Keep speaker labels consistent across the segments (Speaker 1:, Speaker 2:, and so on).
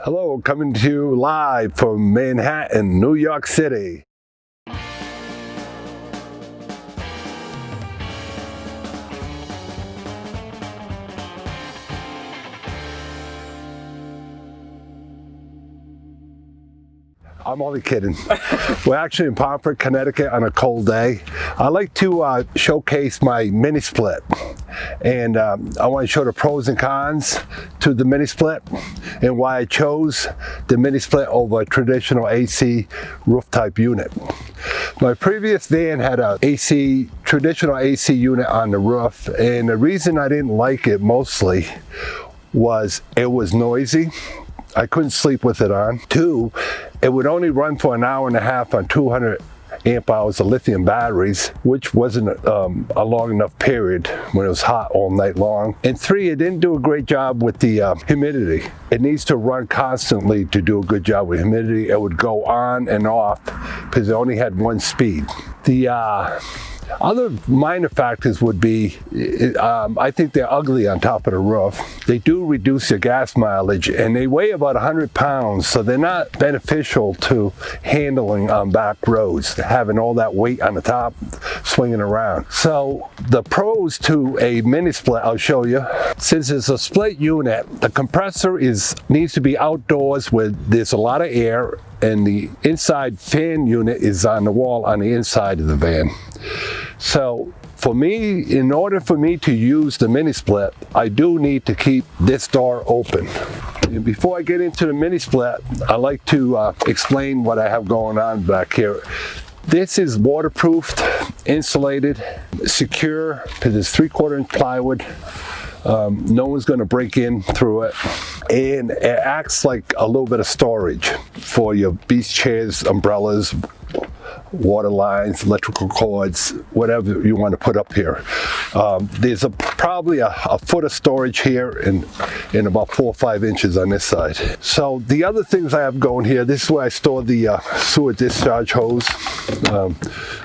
Speaker 1: Hello, coming to you live from Manhattan, New York City. I'm only kidding. We're actually in Pomfret, Connecticut on a cold day. I like to showcase my mini split, and I want to show the pros and cons to the mini split and why I chose the mini split over a traditional AC roof type unit. My previous van had a traditional AC unit on the roof, and the reason I didn't like it mostly was it was noisy. I couldn't sleep with it on. Two, it would only run for an hour and a half on 200 amp hours of lithium batteries, which wasn't a long enough period when it was hot all night long. And three, it didn't do a great job with the humidity. It needs to run constantly to do a good job with humidity. It would go on and off because it only had one speed. The other minor factors would be, I think they're ugly on top of the roof. They do reduce your gas mileage, and they weigh about 100 pounds, so they're not beneficial to handling on back roads, having all that weight on the top swinging around. So the pros to a mini split, I'll show you. Since it's a split unit, the compressor needs to be outdoors where there's a lot of air, and the inside fan unit is on the wall on the inside of the van. So for me, in order for me to use the mini split, I do need to keep this door open. And before I get into the mini split, I like to explain what I have going on back here. This is waterproofed, insulated, secure, because it's 3/4 inch plywood. No one's going to break in through it, and it acts like a little bit of storage for your beach chairs, umbrellas, water lines, electrical cords, whatever you want to put up here. There's probably a foot of storage here and about 4 or 5 inches on this side. So the other things I have going here, this is where I store the sewer discharge hose.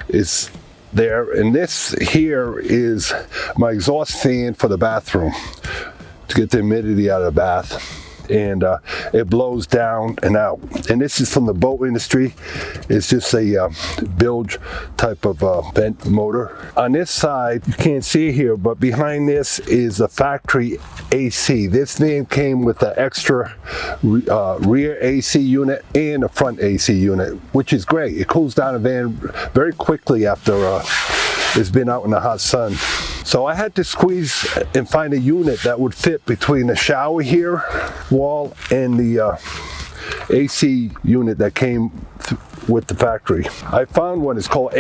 Speaker 1: Is there, and this here is my exhaust fan for the bathroom to get the humidity out of the bath, and it blows down and out. And this is from the boat industry. It's just a bilge type of vent motor. On this side, you can't see here, but behind this is a factory AC. This van came with an extra rear AC unit and a front AC unit, which is great. It cools down a van very quickly after it's been out in the hot sun. So I had to squeeze and find a unit that would fit between the shower here wall and the AC unit that came with the factory. I found one. It's called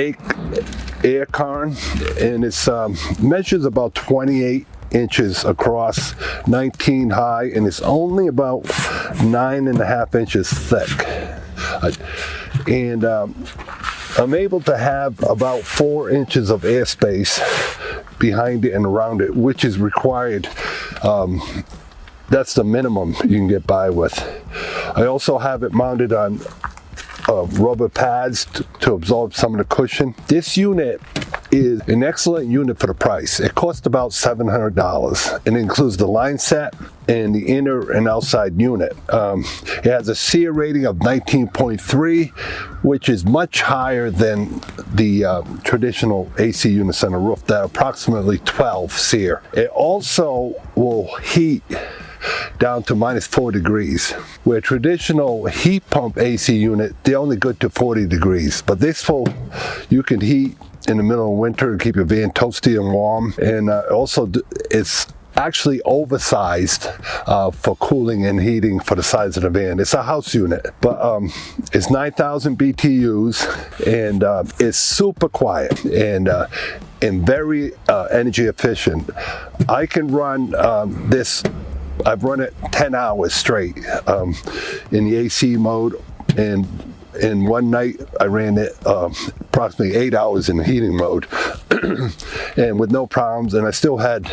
Speaker 1: Aircon, and it measures about 28 inches across, 19 high, and it's only about 9.5 inches thick. And I'm able to have about 4 inches of airspace behind it and around it, which is required. That's the minimum you can get by with. I also have it mounted on rubber pads to absorb some of the cushion. This unit is an excellent unit for the price. It costs about $700, and it includes the line set and the inner and outside unit. It has a SEER rating of 19.3, which is much higher than the traditional AC units on the roof that are approximately 12 SEER. It also will heat down to -4 degrees, where traditional heat pump AC unit, they're only good to 40 degrees. But this you can heat in the middle of winter and keep your van toasty and warm. And also it's actually oversized for cooling and heating for the size of the van. It's a house unit, but it's 9,000 BTUs, and it's super quiet and very energy efficient. I can run this. I've run it 10 hours straight in the AC mode, and in one night I ran it approximately 8 hours in the heating mode and with no problems, and I still had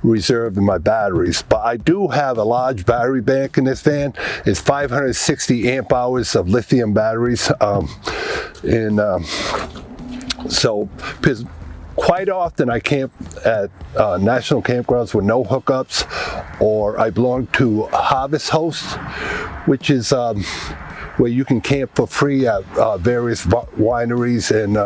Speaker 1: reserve in my batteries. But I do have a large battery bank in this van. It's 560 amp hours of lithium batteries, so Quite often I camp at national campgrounds with no hookups, or I belong to Harvest Hosts, which is where you can camp for free at various wineries and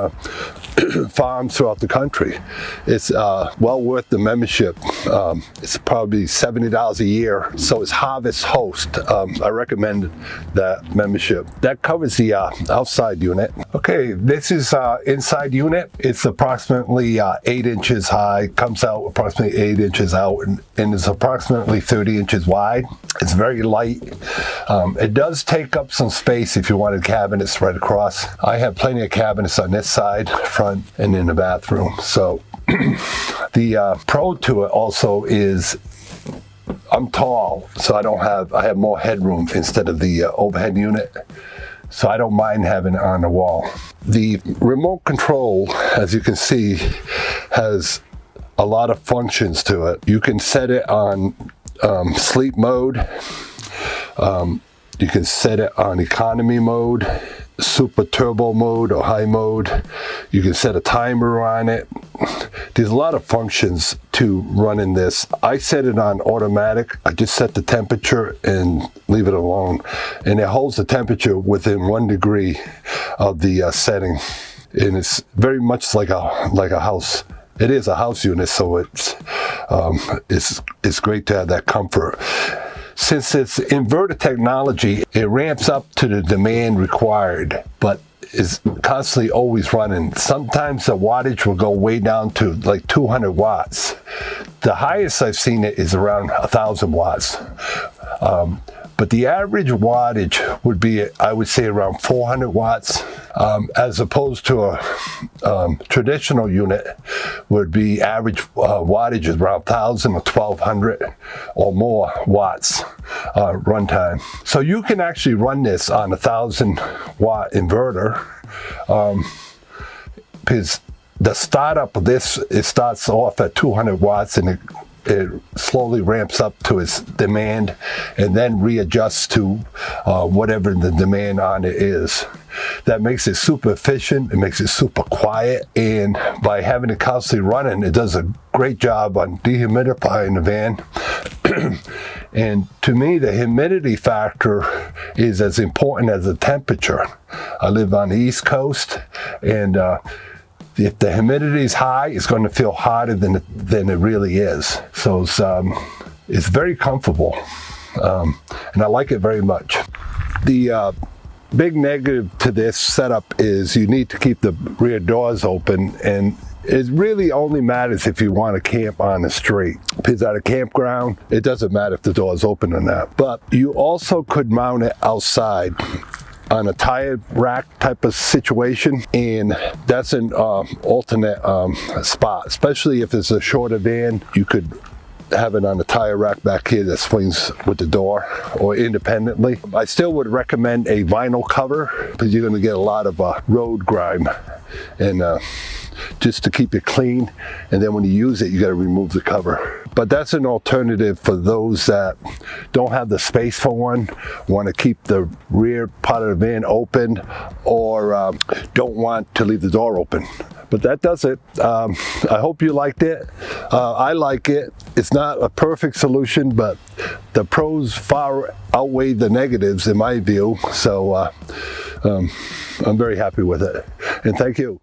Speaker 1: farms throughout the country. It's well worth the membership. It's probably $70 a year, so it's Harvest Host. I recommend that membership. That covers the outside unit. Okay, this is inside unit. It's approximately 8 inches high, comes out approximately 8 inches out, and is approximately 30 inches wide. It's very light. It does take up some space if you wanted cabinets right across. I have plenty of cabinets on this side, front, and in the bathroom. So the pro to it also is I'm tall, so I have more headroom instead of the overhead unit. So I don't mind having it on the wall. The remote control, as you can see, has a lot of functions to it. You can set it on sleep mode. You can set it on economy mode, super turbo mode, or high mode. You can set a timer on it. There's a lot of functions to running this. I set it on automatic. I just set the temperature and leave it alone, and it holds the temperature within 1 degree of the setting, and it's very much like a house. It is a house unit, so it's great to have that comfort. Since it's inverter technology, it ramps up to the demand required, but is constantly always running. Sometimes the wattage will go way down to like 200 watts. The highest I've seen it is around 1,000 watts. But the average wattage would be, I would say, around 400 watts, as opposed to a traditional unit would be average wattage is around 1,000 or 1,200 or more watts runtime. So you can actually run this on a 1,000-watt inverter, because the startup of this, it starts off at 200 watts and it slowly ramps up to its demand and then readjusts to whatever the demand on it is. That makes it super efficient, it makes it super quiet, and by having it constantly running, it does a great job on dehumidifying the van. And to me, the humidity factor is as important as the temperature. I live on the East Coast, and if the humidity is high, it's going to feel hotter than it really is. So it's very comfortable, and I like it very much. The big negative to this setup is you need to keep the rear doors open, and it really only matters if you want to camp on the street. If it's at a campground, it doesn't matter if the door is open or not. But you also could mount it outside on a tire rack type of situation, and that's an alternate spot, especially if it's a shorter van. You could have it on the tire rack back here that swings with the door, or independently. I still would recommend a vinyl cover, because you're going to get a lot of road grime, and just to keep it clean, and then when you use it, you got to remove the cover. But that's an alternative for those that don't have the space for one, want to keep the rear part of the van open, or don't want to leave the door open. But that does it. I hope you liked it. I like it. It's not a perfect solution, but the pros far outweigh the negatives in my view. So I'm very happy with it. And thank you.